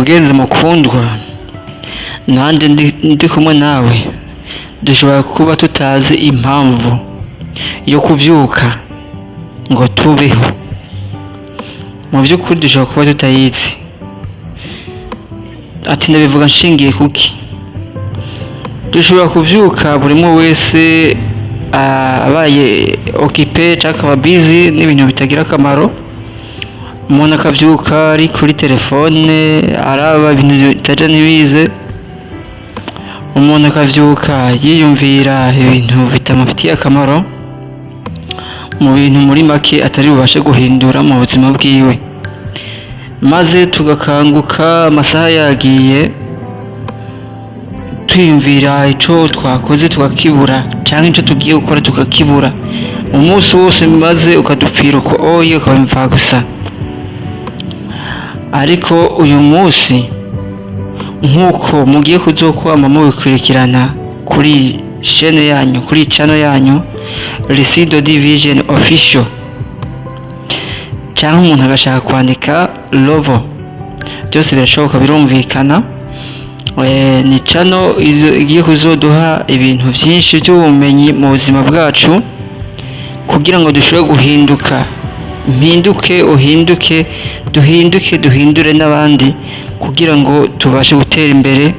Mugenzi mukundwa, nanjye ndi kumwe nawe dushobora kuba tutazi impamvu yo kubyuka ngo tubeho. Mu by'ukuri dushobora kuba tutayizi. Ati ndabivuga nshingiye kuki? Dushobora kubyuka buri umwe wese abaye occupé cyangwa akaba busy n'ibintu bitagira akamaro. Umuntu akabyuka ari kuri telefone araba ibintu bitaja ntibize. Umuntu akabyuka yiyumvira ibintu bitamufitiye akamaro, mu bintu muri make atari bubashe guhindura mu buzima bwiwe. Maze tugakanguka amasaha yagiye, twiyumvira icyo twakoze tukakibura cyangwa icyo tugiye gukora tukakibura. Umunsi wose maze ukadupfira uko oye ukabimva gusa. Ariko uyu munsi nk'uko mugiye kuzokwama mubikurikirana kuri chaîne yanyu, kuri channel yanyu Lucido Division Official, cyangwa umuntu agashaka kwandika Lovo, byose birashoboka, birumvikana. Ni channel igiye kuzoduha ibintu byinshi by'ubumenyi mu buzima bwacu kugira ngo dushobore guhinduka, mpinduke uhinduke, duhindure n'abandi kugira ngo tubashe gutera imbere,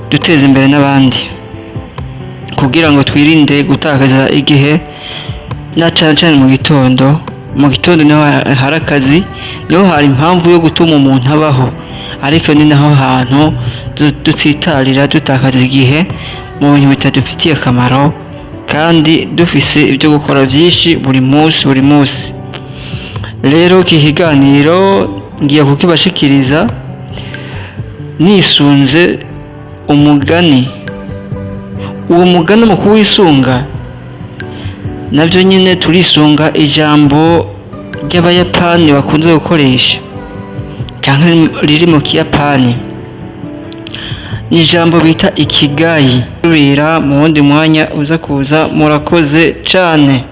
duteze imbere n'abandi, kugira ngo twirinde gutakaza igihe. Na cyane mu gitondo niho hari akazi, niho hari impamvu yo gutuma umuntu abaho, ariko ni naho hantu dutsitarira dutakaza igihe mu bintu bitadufitiye akamaro, kandi dufise ibyo gukora byinshi buri munsi. Rero iki kiganiro ngiye kukibashikiriza nisunze umugani. Uwo mugani mu kuwisunga nabyo nyine turisunga ijambo ry'abayapani bakunze gukoresha cyangwa riri mu kiyapani. Ni ijambo bita ikigayi. Tubira mu wundi mwanya uza kuza. Murakoze cyane.